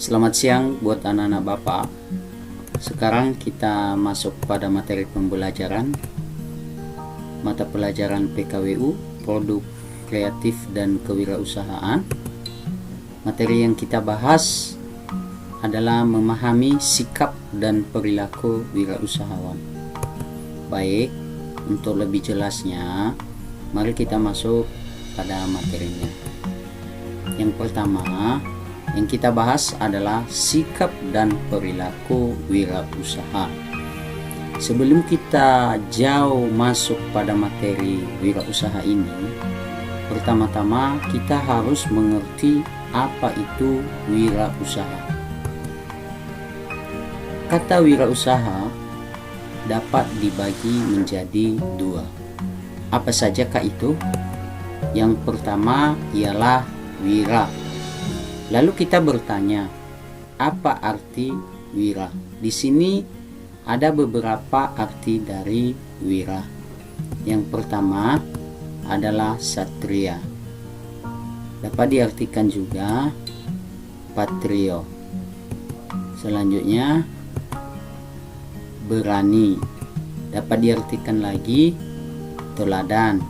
Selamat siang buat anak-anak Bapak. Sekarang kita masuk pada materi pembelajaran mata pelajaran PKWU, Produk Kreatif dan Kewirausahaan. Materi yang kita bahas adalah memahami sikap dan perilaku wirausahawan. Baik, untuk lebih jelasnya, mari kita masuk pada materinya. Yang pertama yang kita bahas adalah sikap dan perilaku wirausaha. Sebelum kita jauh masuk pada materi wirausaha ini, pertama-tama kita harus mengerti apa itu wirausaha. Kata wirausaha dapat dibagi menjadi dua. Apa sajakah itu? Yang pertama ialah wira. Lalu kita bertanya, apa arti wira? Di sini ada beberapa arti dari wira. Yang pertama adalah satria. Dapat diartikan juga patrio. Selanjutnya berani. Dapat diartikan lagi teladan.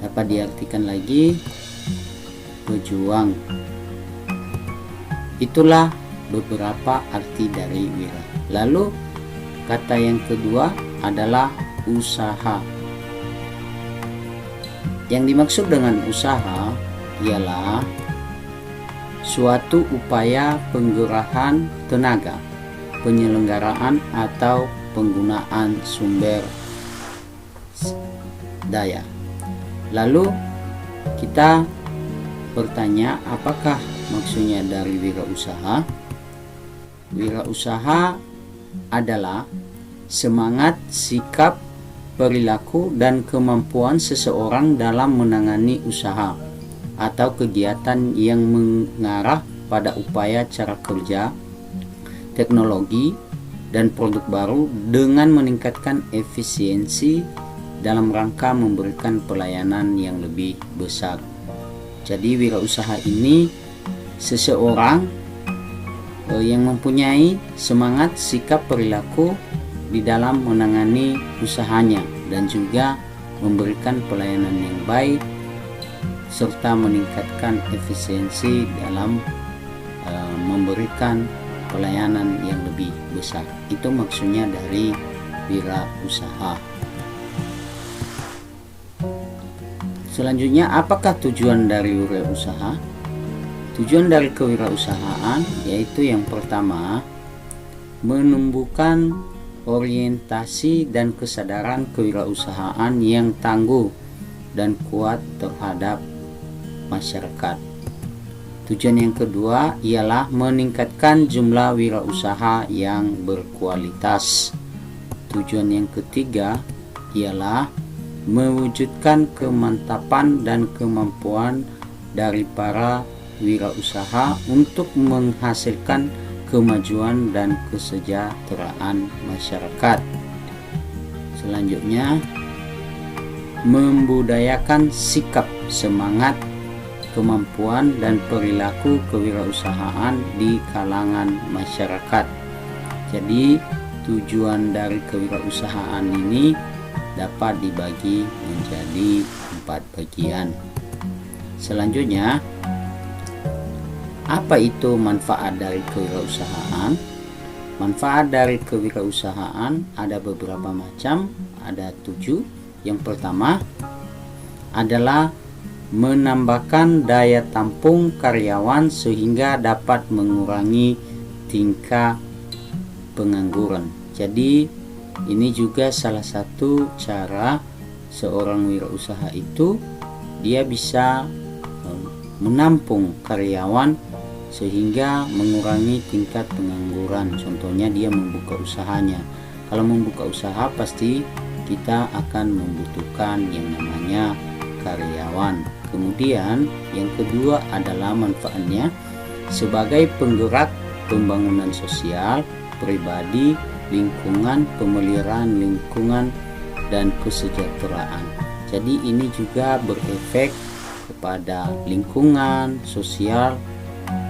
Dapat diartikan lagi pejuang. Itulah beberapa arti dari wira. Lalu kata yang kedua adalah usaha. Yang dimaksud dengan usaha ialah suatu upaya penggerahan tenaga, penyelenggaraan atau penggunaan sumber daya. Lalu kita bertanya, apakah maksudnya dari wirausaha? Wirausaha adalah semangat, sikap, perilaku, dan kemampuan seseorang dalam menangani usaha atau kegiatan yang mengarah pada upaya cara kerja, teknologi, dan produk baru dengan meningkatkan efisiensi dalam rangka memberikan pelayanan yang lebih besar. Jadi wirausaha ini seseorang yang mempunyai semangat, sikap, perilaku di dalam menangani usahanya dan juga memberikan pelayanan yang baik serta meningkatkan efisiensi dalam memberikan pelayanan yang lebih besar. Itu maksudnya dari wirausaha. Selanjutnya, apakah tujuan dari wirausaha? Tujuan dari kewirausahaan yaitu yang pertama, menumbuhkan orientasi dan kesadaran kewirausahaan yang tangguh dan kuat terhadap masyarakat. Tujuan yang kedua ialah meningkatkan jumlah wirausaha yang berkualitas. Tujuan yang ketiga ialah mewujudkan kemantapan dan kemampuan dari para wirausaha untuk menghasilkan kemajuan dan kesejahteraan masyarakat. Selanjutnya, membudayakan sikap, semangat, kemampuan, dan perilaku kewirausahaan di kalangan masyarakat. Jadi, tujuan dari kewirausahaan ini dapat dibagi menjadi 4 bagian. Selanjutnya, apa itu manfaat dari kewirausahaan? Manfaat dari kewirausahaan ada beberapa macam, ada 7. Yang pertama adalah menambahkan daya tampung karyawan sehingga dapat mengurangi tingkat pengangguran. Jadi ini juga salah satu cara seorang wirausaha itu dia bisa menampung karyawan sehingga mengurangi tingkat pengangguran. Contohnya dia membuka usahanya. Kalau membuka usaha pasti kita akan membutuhkan yang namanya karyawan. Kemudian yang kedua adalah manfaatnya sebagai penggerak pembangunan sosial, pribadi, lingkungan, pemeliharaan lingkungan, dan kesejahteraan. Jadi ini juga berefek kepada lingkungan, sosial,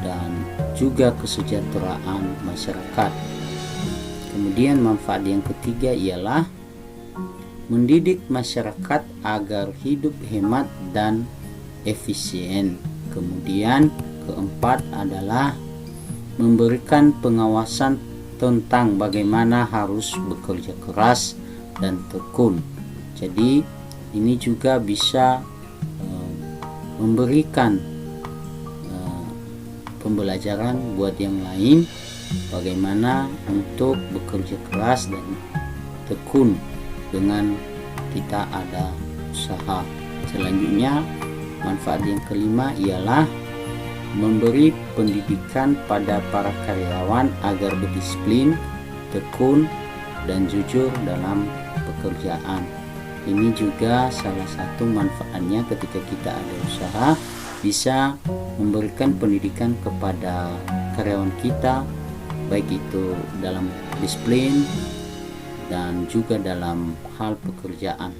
dan juga kesejahteraan masyarakat. Kemudian manfaat yang ketiga ialah mendidik masyarakat agar hidup hemat dan efisien. Kemudian keempat adalah memberikan pengawasan tentang bagaimana harus bekerja keras dan tekun. Jadi ini juga bisa memberikan pembelajaran buat yang lain bagaimana untuk bekerja keras dan tekun dengan kita ada usaha. Selanjutnya manfaat yang kelima ialah memberi pendidikan pada para karyawan agar berdisiplin, tekun, dan jujur dalam pekerjaan. Ini juga salah satu manfaatnya ketika kita ada usaha, bisa memberikan pendidikan kepada karyawan kita, baik itu dalam disiplin dan juga dalam hal pekerjaan.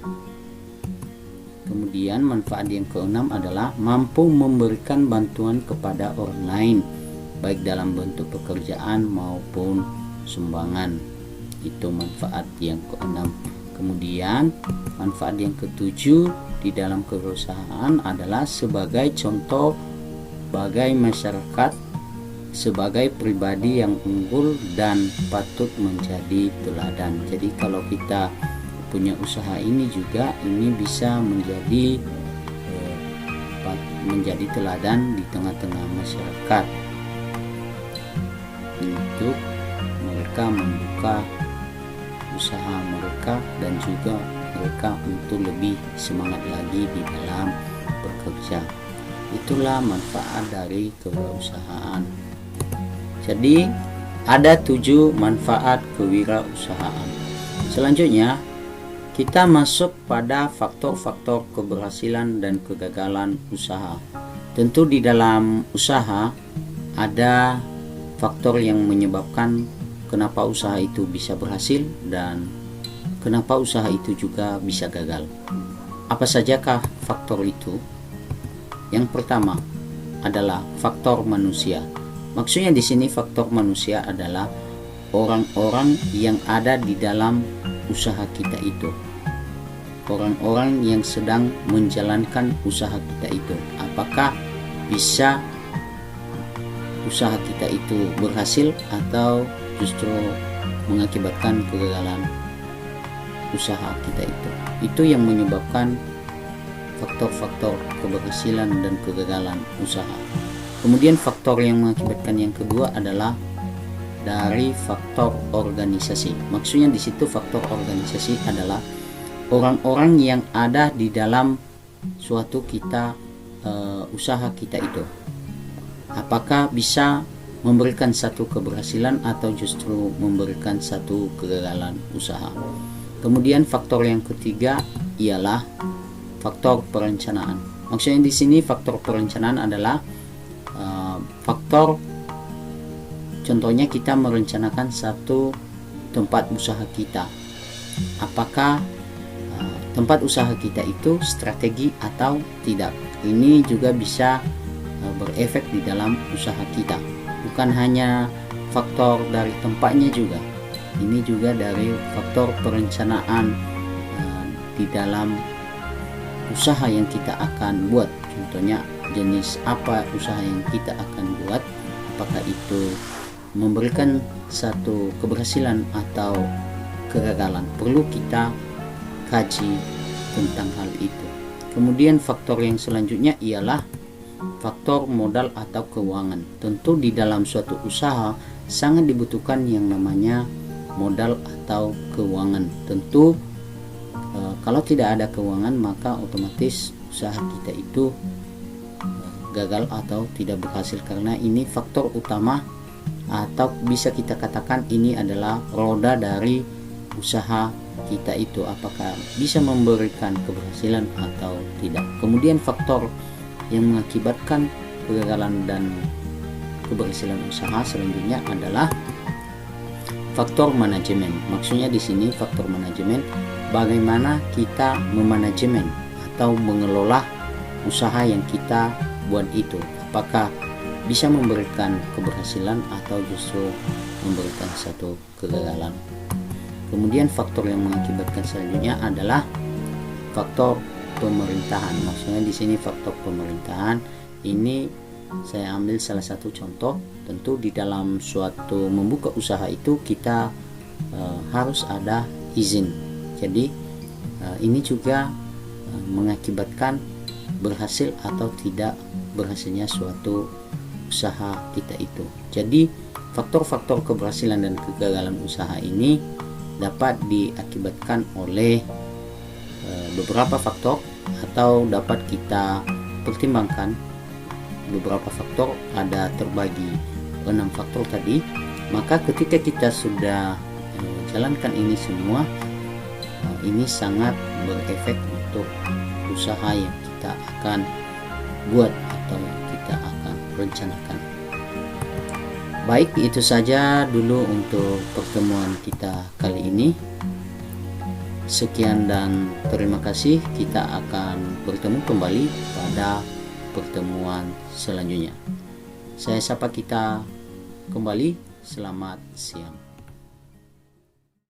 Kemudian manfaat yang keenam adalah mampu memberikan bantuan kepada orang lain, baik dalam bentuk pekerjaan maupun sumbangan. Itu manfaat yang keenam. Kemudian manfaat yang ketujuh di dalam kewirausahaan adalah sebagai contoh bagi masyarakat, sebagai pribadi yang unggul dan patut menjadi teladan. Jadi kalau kita punya usaha ini juga ini bisa menjadi teladan di tengah-tengah masyarakat untuk mereka membuka usaha mereka dan juga mereka untuk lebih semangat lagi di dalam bekerja. Itulah manfaat dari kewirausahaan. Jadi ada 7 manfaat kewirausahaan. Selanjutnya kita masuk pada faktor-faktor keberhasilan dan kegagalan usaha. Tentu di dalam usaha ada faktor yang menyebabkan kenapa usaha itu bisa berhasil dan kenapa usaha itu juga bisa gagal. Apa sajakah faktor itu? Yang pertama adalah faktor manusia. Maksudnya di sini faktor manusia adalah orang-orang yang ada di dalam usaha kita itu, orang-orang yang sedang menjalankan usaha kita itu. Apakah bisa usaha kita itu berhasil atau justru mengakibatkan kegagalan usaha kita itu. Itu yang menyebabkan faktor-faktor keberhasilan dan kegagalan usaha. Kemudian faktor yang mengakibatkan yang kedua adalah dari faktor organisasi. Maksudnya di situ faktor organisasi adalah orang-orang yang ada di dalam suatu usaha kita itu. Apakah bisa memberikan satu keberhasilan atau justru memberikan satu kegagalan usaha. Kemudian faktor yang ketiga ialah faktor perencanaan. Maksudnya di sini faktor perencanaan adalah faktor, contohnya kita merencanakan satu tempat usaha kita. Apakah tempat usaha kita itu strategi atau tidak? Ini juga bisa berefek di dalam usaha kita. Bukan hanya faktor dari tempatnya juga. Ini juga dari faktor perencanaan di dalam usaha yang kita akan buat. Contohnya jenis apa usaha yang kita akan buat, apakah itu memberikan satu keberhasilan atau kegagalan, perlu kita kaji tentang hal itu. Kemudian faktor yang selanjutnya ialah faktor modal atau keuangan. Tentu di dalam suatu usaha sangat dibutuhkan yang namanya modal atau keuangan. Tentu kalau tidak ada keuangan maka otomatis usaha kita itu gagal atau tidak berhasil, karena ini faktor utama atau bisa kita katakan ini adalah roda dari usaha kita itu, apakah bisa memberikan keberhasilan atau tidak. Kemudian faktor yang mengakibatkan kegagalan dan keberhasilan usaha selanjutnya adalah faktor manajemen. Maksudnya di sini faktor manajemen, bagaimana kita memanajemen atau mengelola usaha yang kita buat itu. Apakah bisa memberikan keberhasilan atau justru memberikan satu kegagalan. Kemudian faktor yang mengakibatkan selanjutnya adalah faktor pemerintahan. Maksudnya di sini faktor pemerintahan ini saya ambil salah satu contoh. Tentu di dalam suatu membuka usaha itu kita harus ada izin. Jadi ini juga mengakibatkan berhasil atau tidak berhasilnya suatu usaha kita itu. Jadi faktor-faktor keberhasilan dan kegagalan usaha ini dapat diakibatkan oleh beberapa faktor atau dapat kita pertimbangkan beberapa faktor. Ada terbagi 6 faktor tadi. Maka ketika kita sudah jalankan ini semua, ini sangat berefek untuk usaha yang kita akan buat atau yang kita akan rencanakan. Baik, itu saja dulu untuk pertemuan kita kali ini. Sekian dan terima kasih. Kita akan bertemu kembali pada pertemuan selanjutnya. Saya sapa kita kembali. Selamat siang.